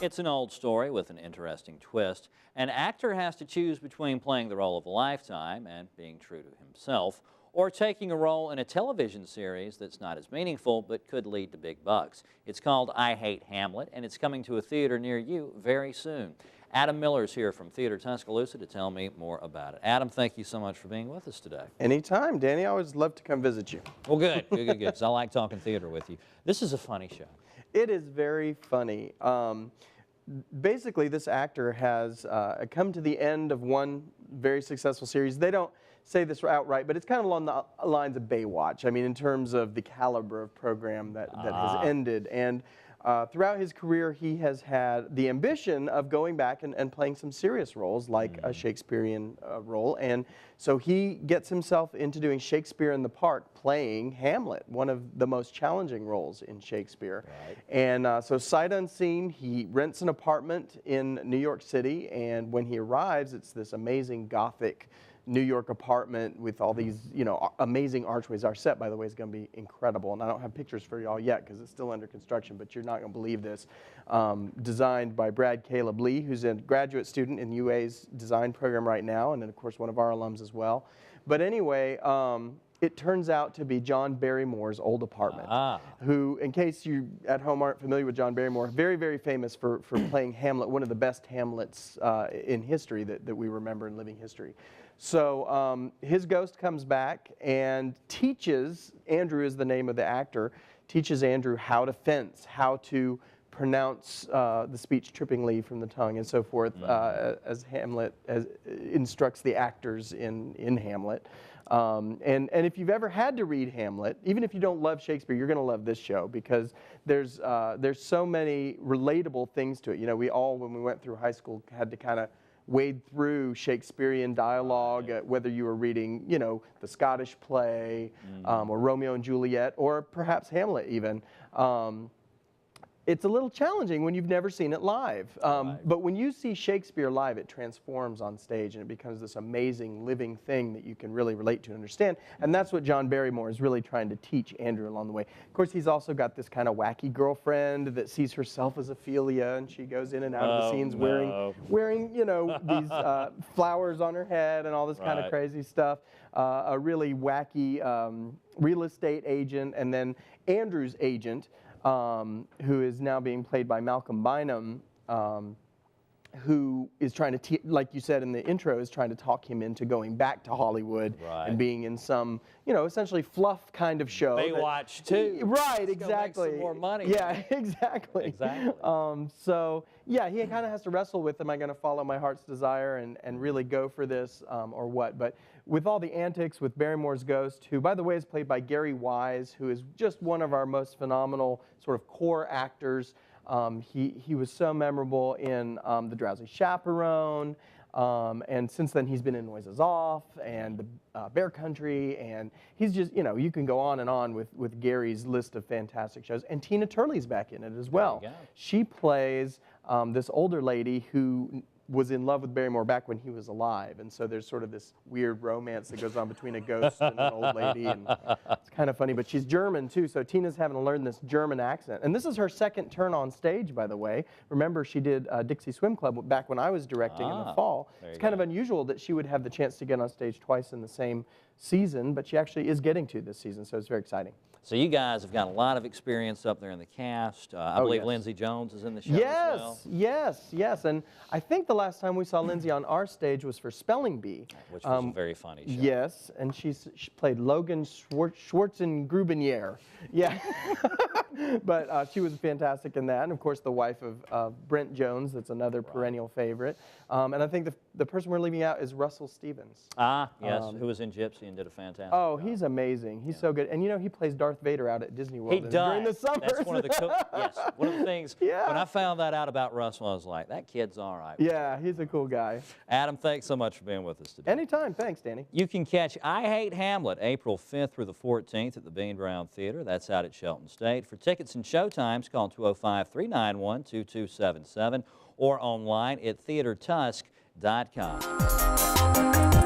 It's an old story with an interesting twist. An actor has to choose between playing the role of a lifetime and being true to himself, or taking a role in a television series that's not as meaningful but could lead to big bucks. It's called I Hate Hamlet, and it's coming to a theater near you very soon. Adam Miller's here from Theater Tuscaloosa to tell me more about it. Adam, thank you so much for being with us today. Anytime, Danny. I always love to come visit you. Well, good, good, good. 'Cause I like talking theater with you. This is a funny show. It is very funny. Basically, this actor has come to the end of one very successful series. They don't say this outright, but it's kind of along the lines of Baywatch. I mean, in terms of the caliber of program that has ended. And throughout his career, he has had the ambition of going back and playing some serious roles, like a Shakespearean role. And so he gets himself into doing Shakespeare in the Park, playing Hamlet, one of the most challenging roles in Shakespeare. Right. And so sight unseen, he rents an apartment in New York City, and when he arrives, it's this amazing Gothic New York apartment with all these, amazing archways. Our set, by the way, is going to be incredible, and I don't have pictures for y'all yet because it's still under construction, but you're not going to believe this. Designed by Brad Caleb Lee, who's a graduate student in UA's design program right now, and then, of course, one of our alums as well. But anyway, it turns out to be John Barrymore's old apartment, who, in case you at home aren't familiar with John Barrymore, very, very famous for playing Hamlet, one of the best Hamlets in history that we remember in living history. So his ghost comes back and teaches, Andrew is the name of the actor, teaches Andrew how to fence, how to pronounce the speech trippingly from the tongue and so forth, as Hamlet instructs the actors in Hamlet. And if you've ever had to read Hamlet, even if you don't love Shakespeare, you're going to love this show because there's so many relatable things to it. We all, when we went through high school, had to kind of wade through Shakespearean dialogue, whether you were reading, the Scottish play, or Romeo and Juliet, or perhaps Hamlet even. It's a little challenging when you've never seen it live. But when you see Shakespeare live, it transforms on stage and it becomes this amazing living thing that you can really relate to and understand. And that's what John Barrymore is really trying to teach Andrew along the way. Of course, he's also got this kind of wacky girlfriend that sees herself as Ophelia, and she goes in and out of the scenes wearing these flowers on her head and all this kind of crazy stuff. A really wacky real estate agent, and then Andrew's agent, who is now being played by Malcolm Bynum, who is trying to, like you said in the intro, is trying to talk him into going back to Hollywood and being in some, essentially fluff kind of show. Baywatch too. Right, exactly. Make some more money. Yeah, exactly. Exactly. So yeah, he kind of has to wrestle with, am I going to follow my heart's desire and really go for this, or what? But with all the antics with Barrymore's ghost, who, by the way, is played by Gary Wise, who is just one of our most phenomenal sort of core actors. He was so memorable in The Drowsy Chaperone, and since then he's been in Noises Off and Bear Country, and he's just, you can go on with Gary's list of fantastic shows. And Tina Turley's back in it as well. She plays this older lady who was in love with Barrymore back when he was alive, and so there's sort of this weird romance that goes on between a ghost and an old lady, and it's kind of funny. But she's German too, so Tina's having to learn this German accent, and this is her second turn on stage, by the way. Remember, she did Dixie Swim Club back when I was directing in the fall. It's kind of unusual that she would have the chance to get on stage twice in the same season, but she actually is getting to this season, so it's very exciting. So you guys have got a lot of experience up there in the cast. I believe Lindsay Jones is in the show as well. Yes. And I think the last time we saw Lindsay on our stage was for Spelling Bee. Which was a very funny show. Yes, and she played Logan Schwarzengrubenier. Yeah. But she was fantastic in that. And, of course, the wife of Brent Jones, that's another perennial favorite. And I think the person we're leaving out is Russell Stevens. Yes, who was in Gypsy and did a fantastic job. He's amazing. He's so good. And, he plays Darth Vader out at Disney World he does. During the summer. That's one of the one of the things. When I found that out about Russell, I was like, that kid's all right. Yeah, he's a cool guy. Adam, thanks so much for being with us today. Anytime. Thanks, Danny. You can catch I Hate Hamlet April 5th through the 14th at the Bean Brown Theater. That's out at Shelton State. For tickets and showtimes, call 205-391-2277 or online at theatertusk.com.